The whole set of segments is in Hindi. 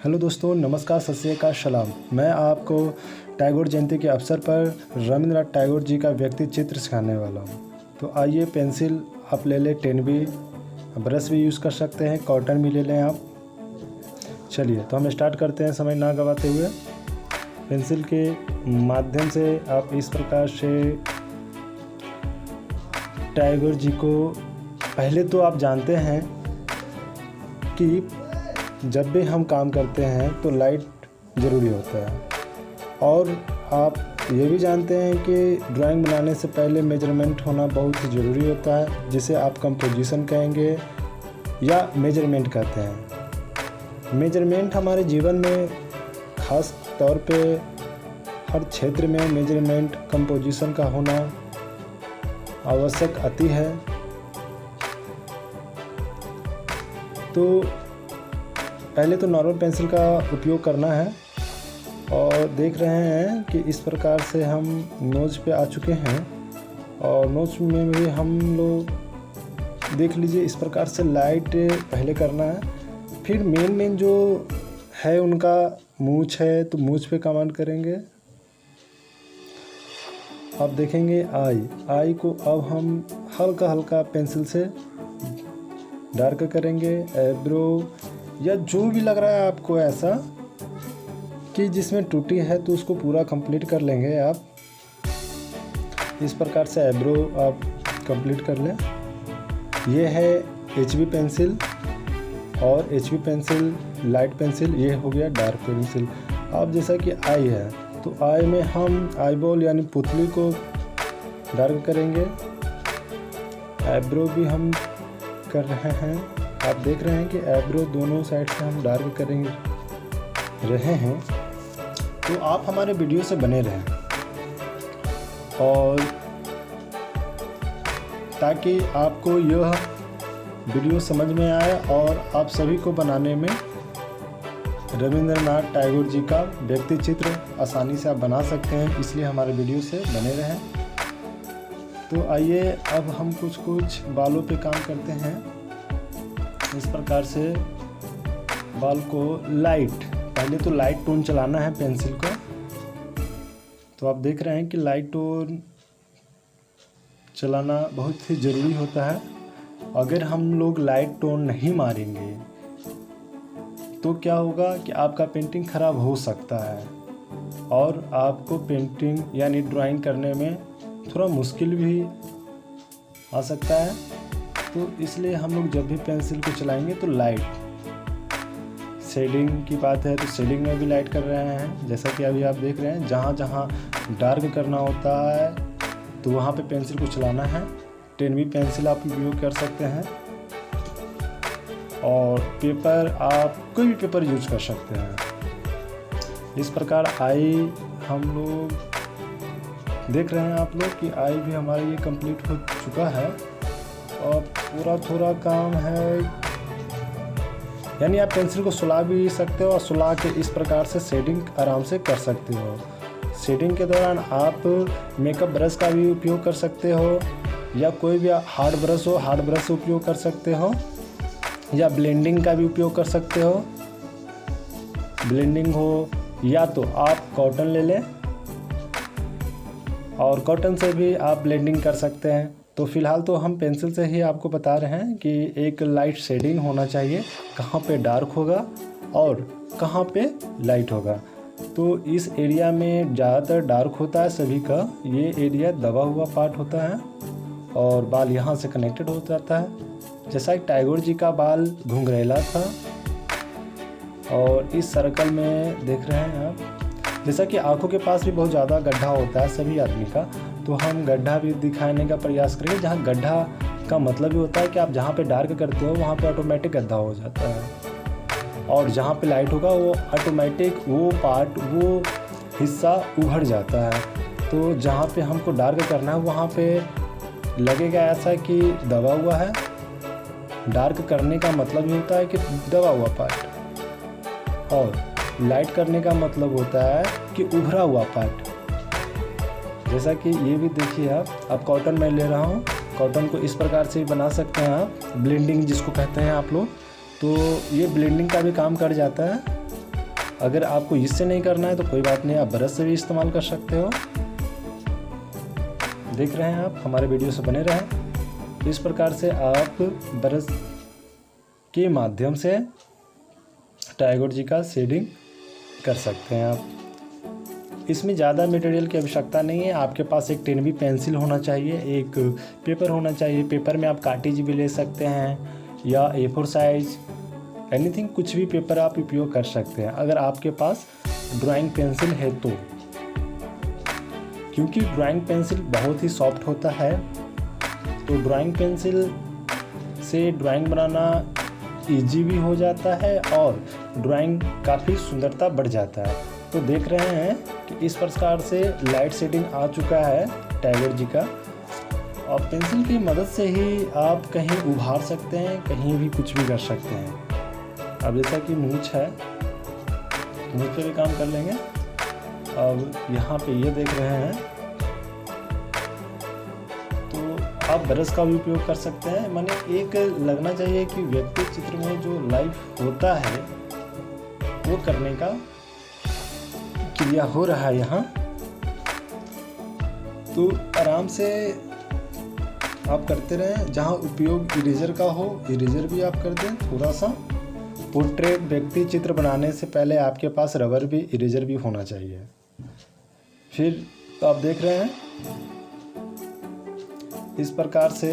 हेलो दोस्तों, नमस्कार, सत श्री अकाल, सलाम। मैं आपको टैगोर जयंती के अवसर पर रविंद्रनाथ टैगोर जी का व्यक्ति चित्र सिखाने वाला हूँ। तो आइए, पेंसिल आप ले लें 10B, ब्रश भी यूज़ कर सकते हैं, कॉटन भी ले लें आप। चलिए तो हम स्टार्ट करते हैं समय ना गवाते हुए। पेंसिल के माध्यम से आप इस प्रकार से टैगोर जी को, पहले तो आप जानते हैं कि जब भी हम काम करते हैं तो लाइट ज़रूरी होता है, और आप ये भी जानते हैं कि ड्राइंग बनाने से पहले मेजरमेंट होना बहुत ही ज़रूरी होता है, जिसे आप कंपोजिशन कहेंगे या मेजरमेंट कहते हैं। मेजरमेंट हमारे जीवन में ख़ास तौर पे हर क्षेत्र में मेजरमेंट कंपोजिशन का होना आवश्यक अति है। तो पहले तो नॉर्मल पेंसिल का उपयोग करना है, और देख रहे हैं कि इस प्रकार से हम नोज पे आ चुके हैं, और नोज में भी हम लोग देख लीजिए इस प्रकार से लाइट पहले करना है। फिर मेन जो है उनका मूंछ है, तो मूंछ पे कमांड करेंगे। अब देखेंगे आई को अब हम हल्का हल्का पेंसिल से डार्क करेंगे। एब्रो या जो भी लग रहा है आपको ऐसा कि जिसमें टूटी है, तो उसको पूरा कंप्लीट कर लेंगे आप। इस प्रकार से एब्रो आप कंप्लीट कर लें। ये है HB पेंसिल, और HB पेंसिल लाइट पेंसिल, ये हो गया डार्क पेंसिल। अब जैसा कि आई है, तो आई में हम आईबॉल यानी पुतली को डार्क करेंगे। एब्रो भी हम कर रहे हैं, आप देख रहे हैं कि एब्रो दोनों साइड से हम डार्क करेंगे रहे हैं। तो आप हमारे वीडियो से बने रहें, और ताकि आपको यह वीडियो समझ में आए और आप सभी को बनाने में रविंद्रनाथ टैगोर जी का व्यक्ति चित्र आसानी से आप बना सकते हैं, इसलिए हमारे वीडियो से बने रहें। तो आइए अब हम कुछ बालों पे काम करते हैं। इस प्रकार से बाल को पहले तो लाइट टोन चलाना है पेंसिल को। तो आप देख रहे हैं कि लाइट टोन चलाना बहुत ही ज़रूरी होता है। अगर हम लोग लाइट टोन नहीं मारेंगे तो क्या होगा कि आपका पेंटिंग ख़राब हो सकता है, और आपको पेंटिंग यानी ड्राइंग करने में थोड़ा मुश्किल भी आ सकता है। तो इसलिए हम लोग जब भी पेंसिल को चलाएंगे तो लाइट, शेडिंग की बात है तो शेडिंग में भी लाइट कर रहे हैं। जैसा कि अभी आप देख रहे हैं, जहाँ जहाँ डार्क करना होता है तो वहाँ पे पेंसिल को चलाना है। 10B पेंसिल आप उपयोग कर सकते हैं, और पेपर आप कोई भी पेपर यूज कर सकते हैं। इस प्रकार आई हम लोग देख रहे हैं, आप लोग कि आई भी हमारा ये कंप्लीट हो चुका है, और थोड़ा काम है। यानी आप पेंसिल को सुला भी सकते हो, और सुला के इस प्रकार से शेडिंग आराम से कर सकते हो। शेडिंग के दौरान आप मेकअप ब्रश का भी उपयोग कर सकते हो, या कोई भी हार्ड ब्रश हो, हार्ड ब्रश से उपयोग कर सकते हो, या ब्लेंडिंग का भी उपयोग कर सकते हो। ब्लेंडिंग हो या तो आप कॉटन ले लें, और कॉटन से भी आप ब्लेंडिंग कर सकते हैं। तो फिलहाल तो हम पेंसिल से ही आपको बता रहे हैं कि एक लाइट शेडिंग होना चाहिए, कहाँ पे डार्क होगा और कहाँ पे लाइट होगा। तो इस एरिया में ज़्यादातर डार्क होता है सभी का, ये एरिया दबा हुआ पार्ट होता है, और बाल यहाँ से कनेक्टेड हो जाता है। जैसा कि टैगोर जी का बाल घुंघरेला था, और इस सर्कल में देख रहे हैं आप, जैसा कि आंखों के पास भी बहुत ज़्यादा गड्ढा होता है सभी आदमी का, तो हम गड्ढा भी दिखाने का प्रयास करेंगे। जहाँ गड्ढा का मतलब ही होता है कि आप जहाँ पे डार्क करते हो वहाँ पे ऑटोमेटिक गड्ढा हो जाता है, और जहाँ पे लाइट होगा वो ऑटोमेटिक वो पार्ट, वो हिस्सा उभर जाता है। तो जहाँ पे हमको डार्क करना है वहाँ पे लगेगा ऐसा कि दबा हुआ है। डार्क करने का मतलब ही होता है कि दबा हुआ पार्ट, और लाइट करने का मतलब होता है कि उभरा हुआ पार्ट। जैसा कि ये भी देखिए आप कॉटन में ले रहा हूँ, कॉटन को इस प्रकार से बना सकते हैं आप, ब्लेंडिंग जिसको कहते हैं आप लोग। तो ये ब्लेंडिंग का भी काम कर जाता है। अगर आपको इससे नहीं करना है तो कोई बात नहीं, आप ब्रश से भी इस्तेमाल कर सकते हो। देख रहे हैं आप, हमारे वीडियो से बने रहें। इस प्रकार से आप ब्रश के माध्यम से टैगोर जी का शेडिंग कर सकते हैं आप। इसमें ज़्यादा मटेरियल की आवश्यकता नहीं है। आपके पास एक 10B पेंसिल होना चाहिए, एक पेपर होना चाहिए। पेपर में आप कार्टेज भी ले सकते हैं या A4 साइज, एनीथिंग, कुछ भी पेपर आप उपयोग कर सकते हैं अगर आपके पास ड्राइंग पेंसिल है तो, क्योंकि ड्राइंग पेंसिल बहुत ही सॉफ्ट होता है। तो ड्राइंग पेंसिल से ड्राइंग बनाना इजी भी हो जाता है और ड्राइंग काफ़ी सुंदरता बढ़ जाता है। तो देख रहे हैं कि इस प्रकार से लाइट शेडिंग आ चुका है टैगोर जी का, और पेंसिल की मदद से ही आप कहीं उभार सकते हैं, कहीं भी कुछ भी कर सकते हैं। अब जैसा कि मूंछ है, मूंछ पे भी काम कर लेंगे। अब यहाँ पे ये देख रहे हैं, तो आप ब्रश का भी उपयोग कर सकते हैं। माने एक लगना चाहिए कि व्यक्ति चित्र में जो लाइफ होता है वो करने का क्रिया हो रहा है यहाँ। तो आराम से आप करते रहें। जहाँ उपयोग इरेजर का हो, इरेजर भी आप कर दें थोड़ा सा। पोर्ट्रेट व्यक्ति चित्र बनाने से पहले आपके पास रबर भी, इरेजर भी होना चाहिए। फिर तो आप देख रहे हैं इस प्रकार से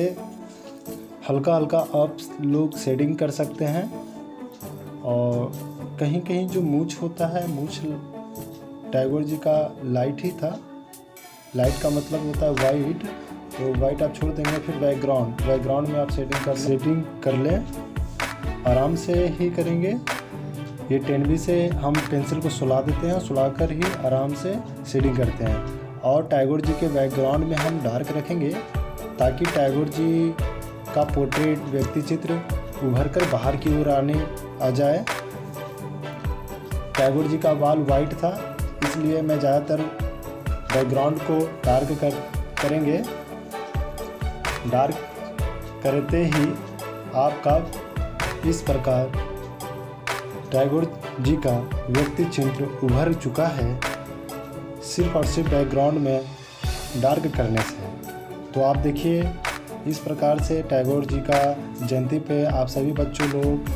हल्का हल्का आप लोग शेडिंग कर सकते हैं। और कहीं कहीं जो मूंछ होता है, मूंछ टैगोर जी का लाइट ही था। लाइट का मतलब होता है वाइट, तो वाइट आप छोड़ देंगे। फिर बैकग्राउंड में आप सेटिंग कर लें, आराम से ही करेंगे। ये 10B से हम पेंसिल को सुला देते हैं, सुलाकर ही आराम से शेडिंग करते हैं। और टैगोर जी के बैकग्राउंड में हम डार्क रखेंगे ताकि टैगोर जी का पोर्ट्रेट व्यक्ति चित्र उभर कर बाहर की ओर आ जाए। टैगोर जी का बाल वाइट था, इसलिए मैं ज़्यादातर बैकग्राउंड को डार्क करेंगे। डार्क करते ही आपका इस प्रकार टैगोर जी का व्यक्ति चित्र उभर चुका है, सिर्फ और सिर्फ बैकग्राउंड में डार्क करने से। तो आप देखिए इस प्रकार से टैगोर जी का जयंती पे आप सभी बच्चों लोग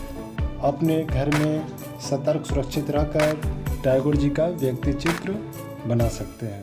अपने घर में सतर्क सुरक्षित रहकर टैगोर जी का व्यक्ति चित्र बना सकते हैं।